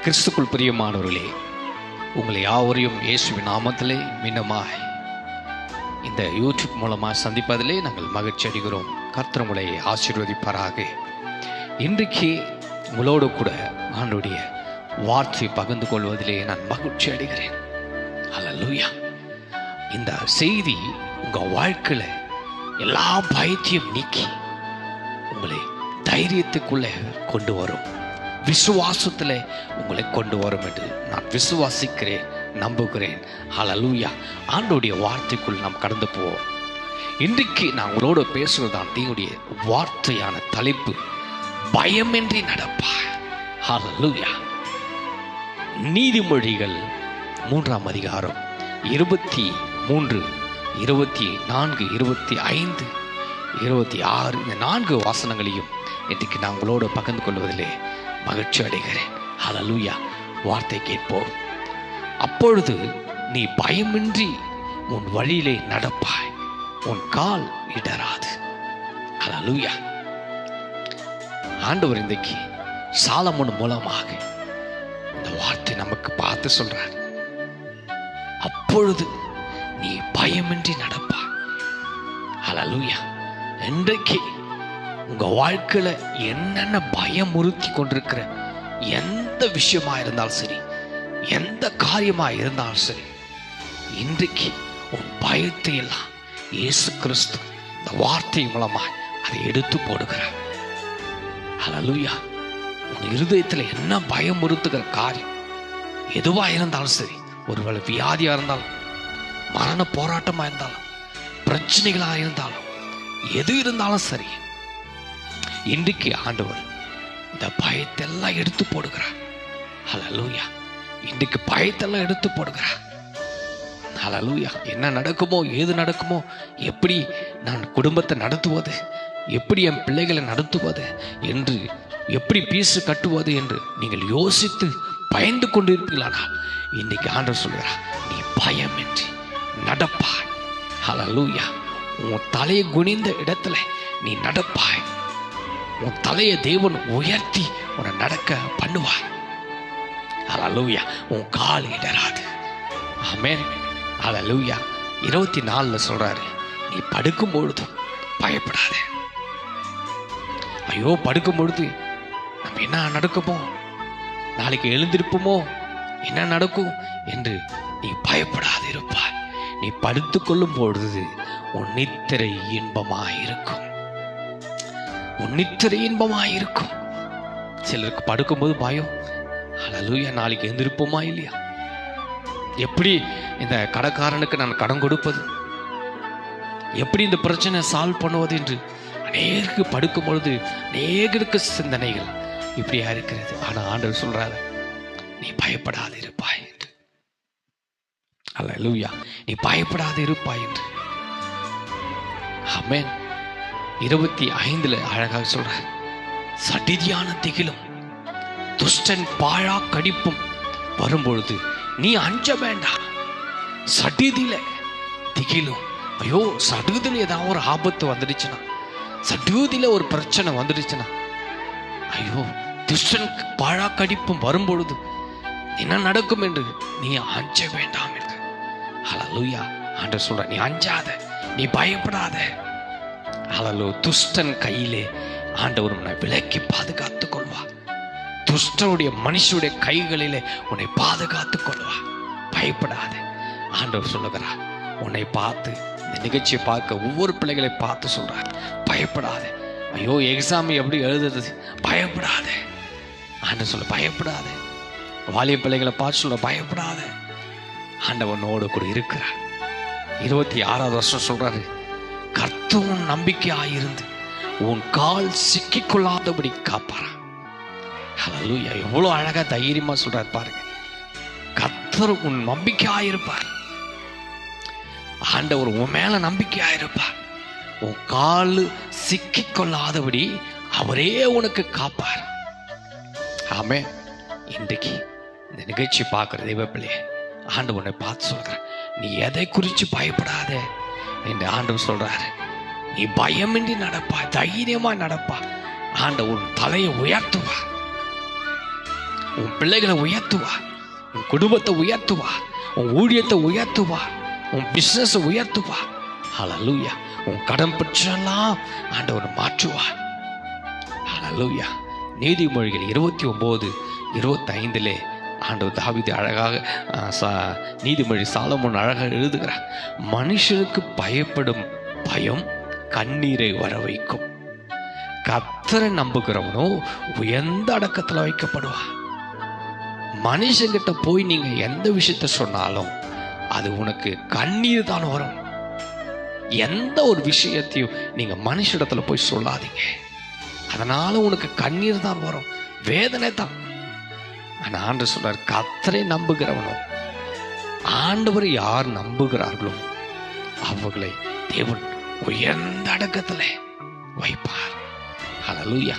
கிறிஸ்துக்குள் பிரியமானவர்களே, உங்களை யாவரையும் இயேசுவின் நாமத்திலே மீண்டுமாய் இந்த யூடியூப் மூலமாக சந்திப்பதிலே நாங்கள் மகிழ்ச்சி அடைகிறோம். கர்த்தர் உங்களை ஆசீர்வதிப்பாராக. இன்றைக்கு உங்களோடு கூட ஆண்டவருடைய வார்த்தை பகிர்ந்து கொள்வதிலே நான் மகிழ்ச்சி அடைகிறேன். அல்லேலூயா. இந்த செய்தி உங்கள் வாழ்க்கையில் எல்லா பயத்தையும் நீக்கி உங்களை தைரியத்துக்குள்ளே கொண்டு வரும், விசுவாசத்தில் உங்களை கொண்டு வரும் என்று நான் விசுவாசிக்கிறேன், நம்புகிறேன். அல்லேலூயா. ஆண்டவருடைய வார்த்தைக்குள் நாம் கடந்து போவோம். இன்றைக்கு நான் உங்களோடு பேசுவதுதான் தேவனுடைய வார்த்தையான தலைப்பு, பயமின்றி நடப்பாய். அல்லேலூயா. நீதிமொழிகள் 3ஆம் அதிகாரம் 23, 24, 25, 26 இந்த 4 வாசனங்களையும் இன்றைக்கு நான் உங்களோடு பகிர்ந்து கொள்வதிலே மகிழ்ச்சி அடைகிறேன். அல்லேலூயா. வார்த்தை கேட்போம். அப்பொழுது நீ பயமின்றி உன் வழியிலே நடப்பாய், உன் கால் இடராது. அல்லேலூயா. ஆண்டவர் இன்றைக்கு சாலமோன் மூலமாக இந்த வார்த்தை நமக்கு பார்த்து சொல்றார். அப்பொழுது நீ பயமின்றி நடப்பாய். அல்லேலூயா. இன்றைக்கு உங்க வாழ்க்கையில என்னென்ன பயமுறுத்தி கொண்டிருக்கிற எந்த விஷயமா இருந்தாலும் சரி, எந்த காரியமா இருந்தாலும் சரி, இன்றைக்கு உன் பயத்தை எல்லாம் இயேசு கிறிஸ்து இந்த வார்த்தை மூலமாய் அதை எடுத்து போடுகிறார். அல்லேலூயா. உன் இருதயத்தில் என்ன பயமுறுத்துகிற காரியம் எதுவா இருந்தாலும் சரி, ஒருவேளை வியாதியா இருந்தாலும், மரண போராட்டமா இருந்தாலும், பிரச்சனைகளா இருந்தாலும், எது இருந்தாலும் சரி, இன்றைக்கு ஆண்டவர் இந்த பயத்தெல்லாம் எடுத்து போடுகிறார். அல்லேலூயா. இன்றைக்கு பயத்தெல்லாம் எடுத்து போடுகிறார். அல்லேலூயா. என்ன நடக்குமோ, ஏது நடக்குமோ, எப்படி நான் குடும்பத்தை நடத்துவது, எப்படி என் பிள்ளைகளை நடத்துவது என்று, எப்படி பீசு கட்டுவது என்று நீங்கள் யோசித்து பயந்து கொண்டிருப்பீர்களானால் இன்றைக்கு ஆண்டவர் சொல்கிறார், நீ பயமின்றி நடப்பாய். அல்லேலூயா. உன் தலையை குனிந்த இடத்துல நீ நடப்பாய். உன் தலையை தேவன் உயர்த்தி உன்னை நடக்க பண்ணுவார். அல்லேலூயா. உன் கால் இடராது. ஆமென். அல்லேலூயா. 24 சொல்றாரு, நீ படுக்கும் பொழுதும் பயப்படாத. ஐயோ, படுக்கும் பொழுது நம்ம என்ன நடக்குமோ, நாளைக்கு எழுந்திருப்போமோ, என்ன நடக்கும் என்று நீ பயப்படாது இருப்பாய். நீ படுத்துக் கொள்ளும் பொழுது உன் நித்திரை இன்பமாயிருக்கும். உன் நித்திரை இன்பமாயிருக்கும். சிலருக்கு படுக்கும்போது பயம். அல்லேலூயா. நாளைக்கு எழுந்திருப்போமா இல்லையா, எப்படி இந்த கடைக்காரனுக்கு நான் கடன் கொடுப்பது, எப்படி இந்த பிரச்சனை சால்வ் பண்ணுவது என்று அநேகருக்கு படுக்கும் பொழுது அநேகருக்கு சிந்தனைகள் இப்படியா இருக்கிறது. ஆனா ஆண்டவர் சொல்றாரு, நீ பயப்படாது இருப்பாய் என்று. அல்லேலூயா. நீ பயப்படாது இருப்பாய் என்று. ஆமென். 25 அழகாக சொல்றார், சடிதியான திகிலும் துஷ்டன் பாழா கடிப்பும் வரும்பொழுது நீ அஞ்ச வேண்டாம். சடிதில திகிலும், ஐயோ சடுதில ஏதாவது ஒரு ஆபத்து வந்துடுச்சுன்னா, சடுதில ஒரு பிரச்சனை வந்துடுச்சுன்னா, ஐயோ துஷ்டன் பாழா கடிப்பும் வரும்பொழுது என்ன நடக்கும் என்று நீ அஞ்ச வேண்டாம் என்று. அல்லேலூயா. ஆண்டவர் சொல்ற, நீ அஞ்சாத, நீ பயப்படாத. அல்லேலூயா. துஷ்டன் கையிலே ஆண்டவர் உன்னை விலக்கி பாதுகாத்துக் கொள்வார். துஷ்டனுடைய மனுஷனுடைய கைகளிலே உன்னை பாதுகாத்துக் கொள்வார். பயப்படாத. ஆண்டவர் சொல்லுகிறார், உன்னை பார்த்து இந்த நிகழ்ச்சியை பார்க்க ஒவ்வொரு பிள்ளைகளை பார்த்து சொல்றார், பயப்படாத. ஐயோ எக்ஸாம் எப்படி எழுதுறது, பயப்படாத. ஆண்டவர் சொல்ல, பயப்படாத. வாலிய பிள்ளைகளை பார்த்து சொல்ல, பயப்படாத. ஆண்டவனோடு கூட இருக்கிறார். 26வது வருஷம் சொல்றாரு, கர்த்தர் உன் நம்பிக்கையாயிருந்து உன் கால் சிக்கிக்கொள்ளாதபடி காப்பாரா. அல்லேலூயா. எவ்வளவு அழகா தைரியமா சொல்றாரு பாருங்க. கர்த்தர் உன் நம்பிக்கையாயிருப்பார். ஆண்டவர் உன் மேல நம்பிக்கையாயிருப்பார். உன் கால் சிக்கிக்கொள்ளாதபடி அவரே உனக்கு காப்பார். ஆமென். இன்றைக்கு இந்த நிகழ்ச்சி பார்க்கிற தெய்வ பிள்ளையே, ஆண்டவர் உன்னை பார்த்து சொல்ற, நீ எதை குறித்து பயப்படாத என்று ஆண்டவர் சொல்றாரு. நீ பயமின்றி நடப்பா, தைரியமா நடப்பா. ஆண்டவர் உன் தலையை உயர்த்துவார். உன் பிள்ளைகளை உயர்த்துவா, உன் குடும்பத்தை உயர்த்துவா, உன் ஊழியத்தை உயர்த்துவா, உன் பிசினஸ் உயர்த்துவா. ஹல்லேலூயா. உன் கடன் பற்றெல்லாம் ஆண்டவர் மாற்றுவா. ஹல்லேலூயா. நீதிமொழிகள் 29:25 ஆண்டவர் தாவீது அழகாக நீதிமொழி சாலமோன் அழகாக எழுதுகிறார். மனுஷனுக்கு பயப்படும் பயம் கண்ணீரை வர வைக்கும், கர்த்தரை நம்புகிறவனோ உயர்ந்த அடக்கத்தில் வைக்கப்படுவான். மனுஷங்கிட்ட போய் நீங்க எந்த விஷயத்த சொன்னாலும் அது உனக்கு கண்ணீர் தான் வரும். எந்த ஒரு விஷயத்தையும் நீங்க மனுஷிடத்துல போய் சொல்லாதீங்க, அதனால உனக்கு கண்ணீர் தான் வரும், வேதனை தான். ஆனா ஆண்டவர் சொல்றார், கர்த்தரை நம்புகிறவனோ, ஆண்டவரை யார் நம்புகிறார்களோ அவர்களை தேவன் உயர்ந்த அடக்கத்திலே வைப்பார். ஹல்லேலூயா.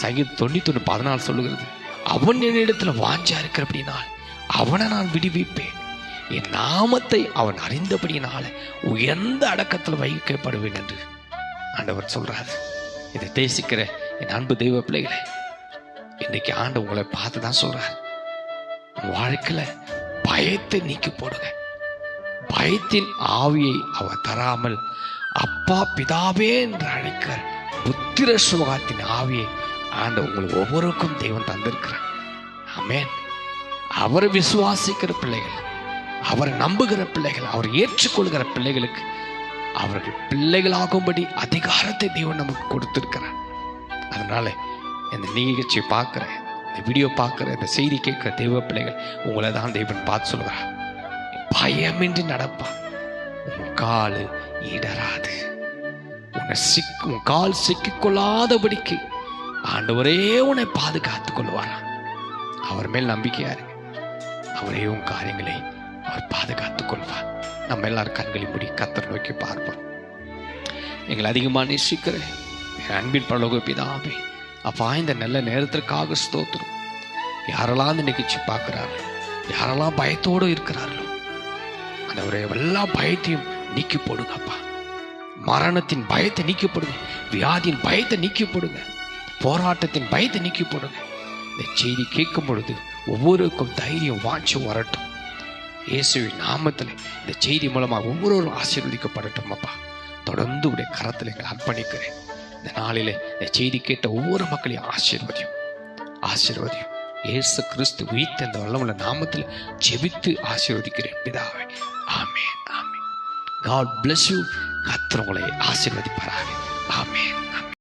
சங்கீதம் 91:14 சொல்லுகிறது, அவன் என்னிடத்துல வாஞ்சா இருக்கிறபடினால் அவனை நான் விடுவிப்பேன், என் நாமத்தை அவன் அறிந்தபடினால உயர்ந்த அடக்கத்தில் வைக்கப்படுவேன் என்று ஆண்டவர் சொல்றாரு. இதை தேசிக்கிற என் அன்பு தெய்வ பிள்ளைகளே, இன்னைக்கு ஆண்டு உங்களை பார்த்து தான் சொல்றாரு, வாழ்க்கையில பயத்தை நீக்கி போடுங்க. பயத்தின் ஆவியை அவர் தராமல் அப்பா பிதாவே என்று அழைக்கிற புத்திர சுகத்தின் ஆவியை ஆண்டு உங்களுக்கு ஒவ்வொருக்கும் தெய்வம் தந்திருக்கிறார். ஆமென். அவரை விசுவாசிக்கிற பிள்ளைகள், அவரை நம்புகிற பிள்ளைகள், அவரை ஏற்றுக்கொள்கிற பிள்ளைகளுக்கு அவர்கள் பிள்ளைகளாகும்படி அதிகாரத்தை தெய்வம் நமக்கு கொடுத்திருக்கிறார். அதனால இந்த நிகழ்ச்சியை பார்க்கிற, இந்த வீடியோ பார்க்கிற, இந்த செய்தி கேட்கிற தெய்வ பிள்ளைகள் உங்களை தான் தெய்வன் பார்த்து சொல்கிறார், பயமின்றி நடப்பா, உன் கால் இடராது, உன் கால் சிக்கிக்கொள்ளாதபடிக்கு ஆண்டவரே உன்னை பாதுகாத்துக் கொள்வாரா. அவர் மேல் நம்பிக்கையா இருக்கு, அவரே உன் காரியங்களை அவர் பாதுகாத்துக் கொள்வார். நம்ம எல்லாரும் கண்களை மூடி கர்த்தரை நோக்கி பார்ப்போம். எங்களை அதிகமாக நேசிக்கிற என் அன்பின் பரலோக பிதாவே, அப்பா இந்த நல்ல நேரத்திற்காக ஸ்தோத்திரம். யாரெல்லாம் இந்த நிகழ்ச்சி பார்க்கிறார்கள், யாரெல்லாம் பயத்தோடு இருக்கிறார்களோ ஆண்டவரே எல்லா பயத்தையும் நீக்கி போடுங்கப்பா. மரணத்தின் பயத்தை நீக்கி போடுங்க, வியாதியின் பயத்தை நீக்கி போடுங்க, போராட்டத்தின் பயத்தை நீக்கி போடுங்க. இந்த செய்தி கேட்கும் பொழுது ஒவ்வொருக்கும் தைரியம் வாஞ்சி வரட்டும். இயேசுவின் நாமத்தில் இந்த செய்தி மூலமாக ஒவ்வொருவரும் ஆசீர்வதிக்கப்படட்டும். அப்பா தொடர்ந்து உடைய கரத்தில் எங்களை அர்ப்பணிக்கிறேன். இந்த நாளிலே இந்த செய்தி கேட்ட ஒவ்வொரு மக்களையும் ஆசீர்வதியும். இயேசு கிறிஸ்து உயிர்த்த இந்த வல்லமுள்ள நாமத்தில் ஜெபித்து ஆசீர்வதிக்கிறேன் பிதாவே. ஆமென், ஆமென். God bless you. கர்த்தர் உங்களை ஆசீர்வதிப்பாராக. ஆமென்.